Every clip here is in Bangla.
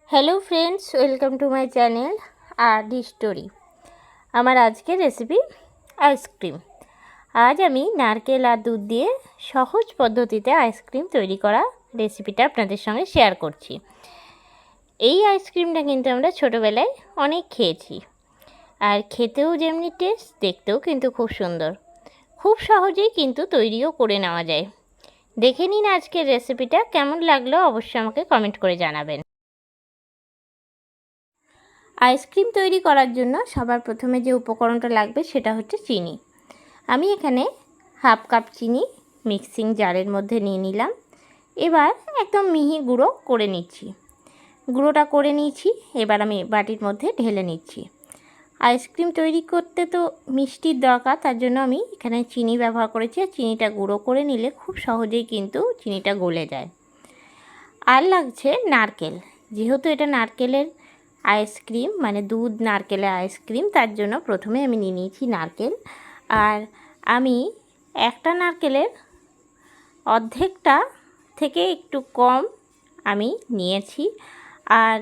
Hello friends, welcome to my channel RD story. আমার আজকের রেসিপি আইসক্রিম। আজ আমি নারকেল আর দুধ দিয়ে সহজ পদ্ধতিতে আইসক্রিম তৈরি করা রেসিপিটা আপনাদের সঙ্গে শেয়ার করছি। এই আইসক্রিমটা কিন্তু আমরা ছোটোবেলায় অনেক খেয়েছি, আর খেতেও যেমনি টেস্ট, দেখতেও কিন্তু খুব সুন্দর। খুব সহজেই কিন্তু তৈরিও করে নেওয়া যায়। দেখে নিন আজকের রেসিপিটা, কেমন লাগলো অবশ্যই আমাকে কমেন্ট করে জানাবেন। আইসক্রিম তৈরি করার জন্য সবার প্রথমে যে উপকরণটা লাগবে সেটা হচ্ছে চিনি। আমি এখানে হাফ কাপ চিনি মিক্সিং জারের মধ্যে নিয়ে নিলাম। এবার একদম মিহি গুঁড়ো করে নিচ্ছি। গুঁড়োটা করে নিয়েছি, এবার আমি বাটির মধ্যে ঢেলে নিচ্ছি। আইসক্রিম তৈরি করতে তো মিষ্টির দরকার, তার জন্য আমি এখানে চিনি ব্যবহার করেছি। আর চিনিটা গুঁড়ো করে নিলে খুব সহজেই কিন্তু চিনিটা গলে যায়। আর লাগছে নারকেল। যেহেতু এটা নারকেলের আইসক্রিম, মানে দুধ নারকেলের আইসক্রিম, তার জন্য প্রথমে আমি নিয়ে নিয়েছি নারকেল। আর আমি একটা নারকেলের অর্ধেকটা থেকে একটু কম আমি নিয়েছি। আর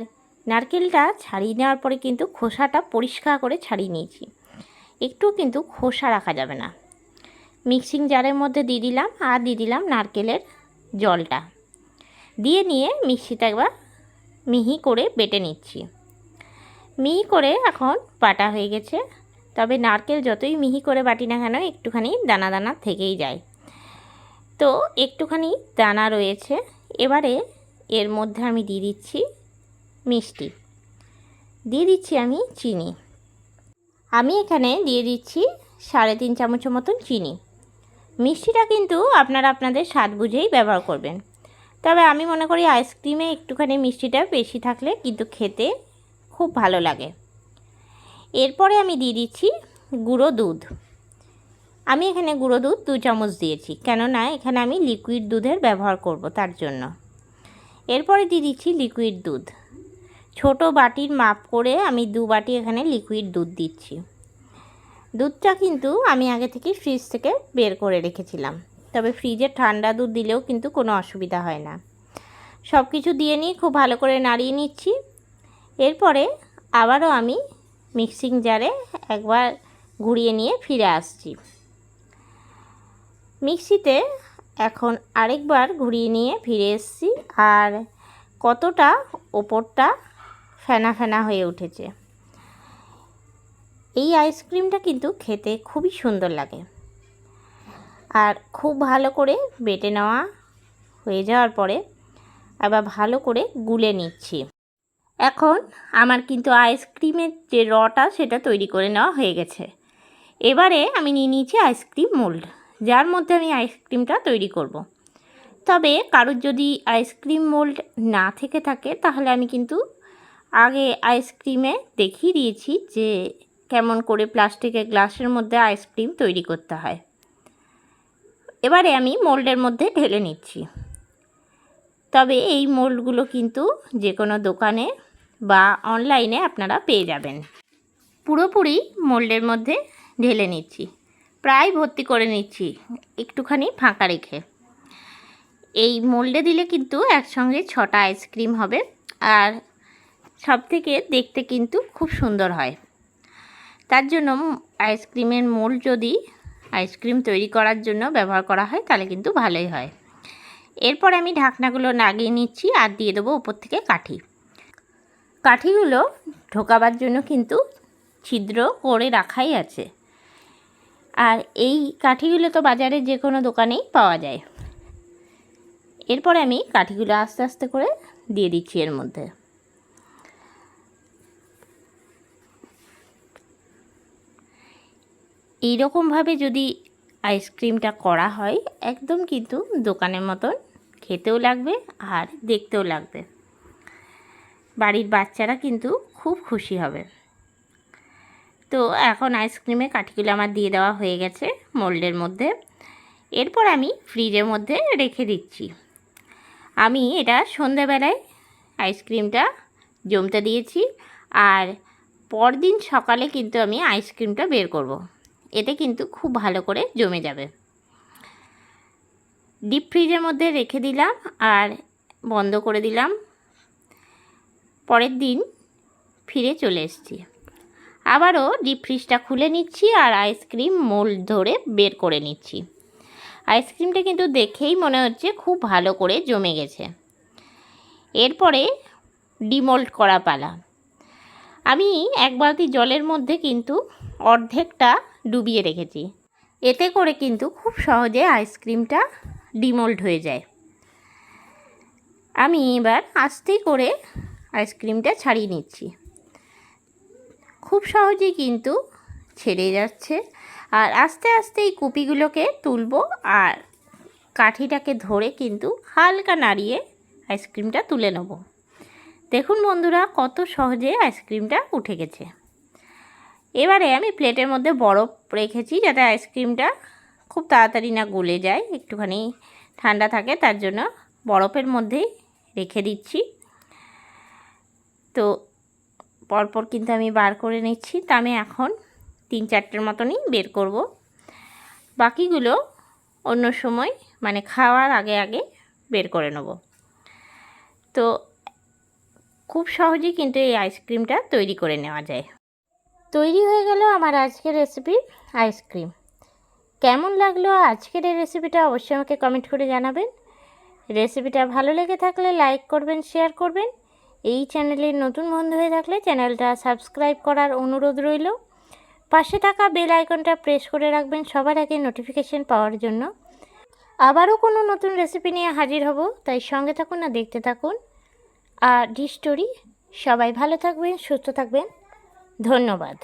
নারকেলটা ছাড়িয়ে নেওয়ার পরে কিন্তু খোসাটা পরিষ্কার করে ছাড়িয়ে নিয়েছি। একটু কিন্তু খোসা রাখা যাবে না। মিক্সিং জারের মধ্যে দিয়ে দিলাম, আর দিয়ে দিলাম নারকেলের জলটা দিয়ে নিয়ে মিক্সিতে একবার মিহি করে বেটে নিচ্ছি। মিহি করে এখন বাটা হয়ে গেছে। তবে নারকেল যতই মিহি করে বাটি না কেন একটুখানি দানা দানা থেকেই যায়, তো একটুখানি দানা রয়েছে। এবারে এর মধ্যে আমি দিয়ে দিচ্ছি মিষ্টি, দিয়ে দিচ্ছি আমি চিনি। আমি এখানে দিয়ে দিচ্ছি 3.5 চামচের মতন চিনি। মিষ্টিটা কিন্তু আপনারা আপনাদের স্বাদ বুঝেই ব্যবহার করবেন। তবে আমি মনে করি আইসক্রিমে একটুখানি মিষ্টিটা বেশি থাকলে কিন্তু খেতে খুব ভালো লাগে। এরপরে আমি দিয়ে দিচ্ছি গুঁড়ো দুধ। আমি এখানে গুঁড়ো দুধ 2 চামচ দিয়েছি, কেননা এখানে আমি লিকুইড দুধের ব্যবহার করব তার জন্য। এরপরে দিয়ে দিচ্ছি লিকুইড দুধ। ছোট বাটির মাপ করে আমি 2 বাটি এখানে লিকুইড দুধ দিচ্ছি। দুধটা কিন্তু আমি আগে থেকে ফ্রিজ থেকে বের করে রেখেছিলাম, তবে ফ্রিজে ঠান্ডা দুধ দিলেও কিন্তু কোনো অসুবিধা হয় না। সব কিছু দিয়ে নিয়ে খুব ভালো করে নাড়িয়ে নিচ্ছি। এরপরে আবারও আমি মিক্সিং জারে একবার ঘুরিয়ে নিয়ে ফিরে আসছি। মিক্সিতে এখন আরেকবার ঘুরিয়ে নিয়ে ফিরে এসেছি। আর কতটা ওপরটা ফেনা ফেনা হয়ে উঠেছে। এই আইসক্রিমটা কিন্তু খেতে খুবই সুন্দর লাগে। আর খুব ভালো করে বেটে নেওয়া হয়ে যাওয়ার পরে আবার ভালো করে গুলে নিচ্ছি। এখন আমার কিন্তু আইসক্রিমের যে রটা সেটা তৈরি করে নেওয়া হয়ে গেছে। এবারে আমি নিয়ে নিয়েছি আইসক্রিম মোল্ড, যার মধ্যে আমি আইসক্রিমটা তৈরি করব। তবে কারোর যদি আইসক্রিম মোল্ড না থেকে থাকে তাহলে আমি কিন্তু আগে আইসক্রিমে দেখিয়ে দিয়েছি যে কেমন করে প্লাস্টিকের গ্লাসের মধ্যে আইসক্রিম তৈরি করতে হয়। এবারে আমি মোল্ডের মধ্যে ঢেলে নিচ্ছি। তবে এই মোল্ডগুলো কিন্তু যে কোনো দোকানে বা অনলাইনে আপনারা পেয়ে যাবেন। পুরোপুরি মোল্ডের মধ্যে ঢেলে নিচ্ছি, প্রায় ভর্তি করে নিচ্ছি, একটুখানি ফাঁকা রেখে। এই মোল্ডে দিলে কিন্তু একসঙ্গে 6টা আইসক্রিম হবে, আর সবথেকে দেখতে কিন্তু খুব সুন্দর হয়। তার জন্য আইসক্রিমের মোল্ড যদি আইসক্রিম তৈরি করার জন্য ব্যবহার করা হয় তাহলে কিন্তু ভালোই হয়। এরপর আমি ঢাকনাগুলো লাগিয়ে নিচ্ছি আর দিয়ে দেবো উপর থেকে কাঠি। কাঠিগুলো ঢোকাবার জন্য কিন্তু ছিদ্র করে রাখাই আছে। আর এই কাঠিগুলো তো বাজারে যে কোনো দোকানেই পাওয়া যায়। এরপরে আমি কাঠিগুলো আস্তে আস্তে করে দিয়ে দিচ্ছি এর মধ্যে। এইরকমভাবে যদি আইসক্রিমটা করা হয় একদম কিন্তু দোকানের মতন খেতেও লাগবে আর দেখতেও লাগবে। বাড়ির বাচ্চারা কিন্তু খুব খুশি হবে। তো এখন আইসক্রিমের কাঠিগুলো আমার দিয়ে দেওয়া হয়ে গেছে মোল্ডের মধ্যে। এরপর আমি ফ্রিজের মধ্যে রেখে দিচ্ছি। আমি এটা সন্ধেবেলায় আইসক্রিমটা জমতে দিয়েছি, আর পরদিন সকালে কিন্তু আমি আইসক্রিমটা বের করব। এতে কিন্তু খুব ভালো করে জমে যাবে। ডিপ ফ্রিজের মধ্যে রেখে দিলাম আর বন্ধ করে দিলাম। পরের দিন ফিরে চলে এসেছি। আবারও ডিপ ফ্রিজটা খুলে নিচ্ছি আর আইসক্রিম মোল্ড ধরে বের করে নিচ্ছি। আইসক্রিমটা কিন্তু দেখেই মনে হচ্ছে খুব ভালো করে জমে গেছে। এরপরে ডিমোল্ড করা পালা। আমি এক বালতি জলের মধ্যে কিন্তু অর্ধেকটা ডুবিয়ে রেখেছি, এতে করে কিন্তু খুব সহজে আইসক্রিমটা ডিমোল্ড হয়ে যায়। আমি এবার আস্তে করে আইসক্রিমটা ছাড়িয়ে নিচ্ছি। খুব সহজেই কিন্তু ছেড়ে যাচ্ছে। আর আস্তে আস্তে এই কুপিগুলোকে তুলবো আর কাঠিটাকে ধরে কিন্তু হালকা নাড়িয়ে আইসক্রিমটা তুলে নেব। দেখুন বন্ধুরা, কত সহজে আইসক্রিমটা উঠে গেছে। এবারে আমি প্লেটের মধ্যে বরফ রেখেছি যাতে আইসক্রিমটা খুব তাড়াতাড়ি না গলে যায়, একটুখানি ঠান্ডা থাকে, তার জন্য বরফের মধ্যেই রেখে দিচ্ছি। তো পরপর কিন্তু আমি বার করে নিচ্ছি। তা আমি এখন 3-4টের মতনই বের করব, বাকিগুলো অন্য সময় মানে খাওয়ার আগে আগে বের করে নেব। তো খুব সহজেই কিন্তু এই আইসক্রিমটা তৈরি করে নেওয়া যায়। তৈরি হয়ে গেল আমার আজকের রেসিপি আইসক্রিম। কেমন লাগলো আজকের এই রেসিপিটা অবশ্যই আমাকে কমেন্ট করে জানাবেন। রেসিপিটা ভালো লেগে থাকলে লাইক করবেন, শেয়ার করবেন। এই চ্যানেলের নতুন বন্ধু হয়ে থাকলে চ্যানেলটা সাবস্ক্রাইব করার অনুরোধ রইল। পাশে থাকা বেল আইকনটা প্রেস করে রাখবেন সবার আগে নোটিফিকেশন পাওয়ার জন্য। আবারও কোনো নতুন রেসিপি নিয়ে হাজির হব, তাই সঙ্গে থাকুন আর দেখতে থাকুন আর ডি স্টোরি। সবাই ভালো থাকবেন, সুস্থ থাকবেন। ধন্যবাদ।